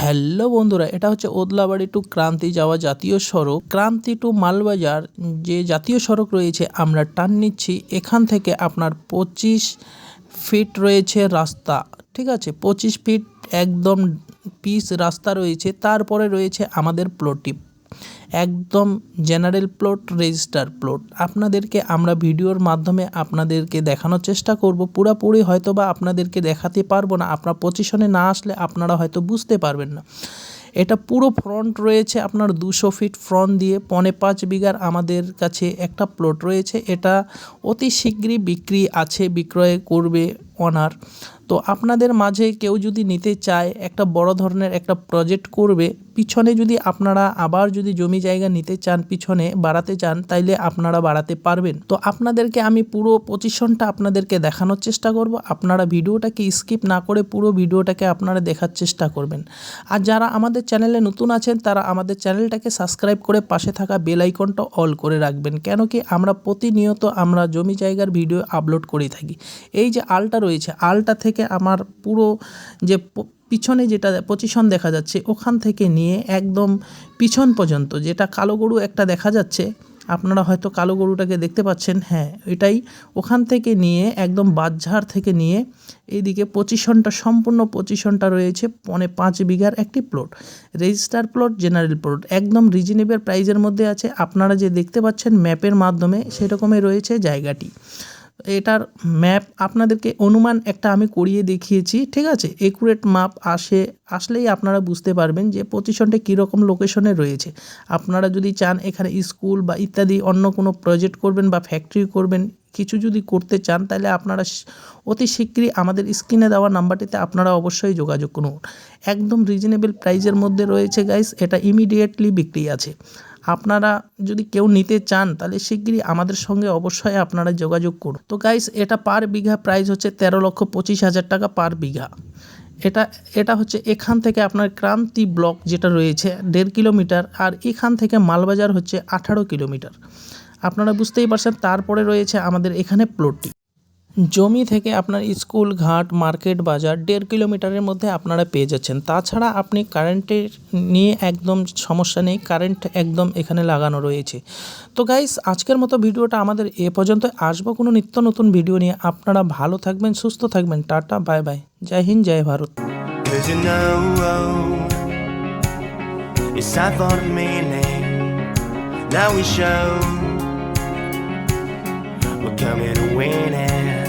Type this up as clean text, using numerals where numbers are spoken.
Hello বন্ধুরা, এটা হচ্ছে ওদলাবাড়ি টু ক্রান্তি যাওয়া জাতীয় সড়ক। ক্রান্তি টু মালবাজার যে জাতীয় সড়ক রয়েছে আমরা টার্ন নিচ্ছি। এখান থেকে আপনার 25 ফিট রয়েছে রাস্তা, ঠিক আছে, 25 ফিট একদম পিচ রাস্তা রয়েছে। তারপরে রয়েছে আমাদের প্লটটি, একদম জেনারেল প্লট, রেজিস্টার প্লট। আপনাদেরকে আমরা ভিডিওর মাধ্যমে আপনাদেরকে দেখানোর চেষ্টা করব। পুরোপুরি হয়তো বা আপনাদেরকে দেখাতে পারবো না, আপনার পজিশনে না আসলে আপনারা হয়তো বুঝতে পারবেন না। এটা পুরো ফ্রন্ট রয়েছে আপনার 200 ফিট ফ্রন্ট দিয়ে 5.5 বিঘার আমাদের কাছে একটা প্লট রয়েছে। এটা অতি শীঘ্রই বিক্রয় করবে ওনার। তো আপনাদের মাঝে কেউ যদি নিতে চায়, একটা বড় ধরনের একটা প্রজেক্ট করবে, পিছনে যদি আপনারা আবার যদি জমি জায়গা নিতে চান, পিছনে বাড়াতে চান, তাইলে আপনারা বাড়াতে পারবেন। তো আপনাদেরকে আমি পুরো পজিশনটা আপনাদেরকে দেখানোর চেষ্টা করব। আপনারা ভিডিওটাকে স্কিপ না করে পুরো ভিডিওটাকে আপনারা দেখার চেষ্টা করবেন। আর যারা আমাদের চ্যানেলে নতুন আছেন তারা আমাদের চ্যানেলটাকে সাবস্ক্রাইব করে পাশে থাকা বেল আইকনটা অল করে রাখবেন। কেন কি আমরা প্রতিনিয়ত আমরা জমি জায়গার ভিডিও আপলোড করে থাকি। এই যে আলটা রয়েছে, আলটা থেকে আমার পুরো যে পিছনে যেটা পজিশন দেখা যাচ্ছে, ওখান থেকে নিয়ে একদম পিছন পর্যন্ত যেটা কালো গরু একটা দেখা যাচ্ছে, আপনারা হয়তো কালো গরুটাকে দেখতে পাচ্ছেন, হ্যাঁ এটাই। ওখান থেকে নিয়ে একদম বাঁশঝাড় থেকে নিয়ে এইদিকে পজিশনটা, সম্পূর্ণ পজিশনটা রয়েছে 5.5 বিঘার একটি plot, register plot, general plot, একদম রিজনেবল প্রাইজের মধ্যে আছে। আপনারা যে দেখতে পাচ্ছেন ম্যাপের মাধ্যমে, সেরকমই রয়েছে জায়গাটি। এটার ম্যাপ আপনাদেরকে অনুমান একটা আমি করিয়ে দেখিয়েছি, ঠিক আছে। একুরেট মাপ আসলেই আপনারা বুঝতে পারবেন যে পজিশনটা কীরকম লোকেশনে রয়েছে। আপনারা যদি চান এখানে স্কুল বা ইত্যাদি অন্য কোনো প্রজেক্ট করবেন বা ফ্যাক্টরি করবেন, কিছু যদি করতে চান, তাহলে আপনারা অতি শীঘ্রই আমাদের স্ক্রিনে দেওয়া নাম্বারটিতে আপনারা অবশ্যই যোগাযোগ করুন। একদম রিজনেবল প্রাইসের মধ্যে রয়েছে গাইস, এটা ইমিডিয়েটলি বিক্রি আছে। আপনারা যদি কেউ নিতে চান তাহলে শিগগিরই আমাদের সঙ্গে অবশ্যই আপনারা যোগাযোগ করুন। তো গাইস, এটা পার বিঘা প্রাইস হচ্ছে 13,25,000 টাকা পার বিঘা। এটা হচ্ছে এখান থেকে আপনার ক্রান্তি ব্লক যেটা রয়েছে 1.5 কিলোমিটার, আর এখান থেকে মালবাজার হচ্ছে 18 কিলোমিটার। আপনারা বুঝতেই পারছেন। তারপরে রয়েছে আমাদের এখানে প্লটটি। জমি থেকে আপনার স্কুল, ঘাট, মার্কেট, বাজার 1.5 কিলোমিটারের মধ্যে আপনারা পেয়ে যাচ্ছেন। তাছাড়া আপনি কারেন্টের নিয়ে একদম সমস্যা নেই, কারেন্ট একদম এখানে লাগানো রয়েছে। তো গাইস, আজকের মতো ভিডিওটা আমাদের এ পর্যন্ত। আসবো কোনো নিত্য নতুন ভিডিও নিয়ে। আপনারা ভালো থাকবেন, সুস্থ থাকবেন। Tata, bye bye. জয় হিন্দ, জয় Bharat. We're coming to win it.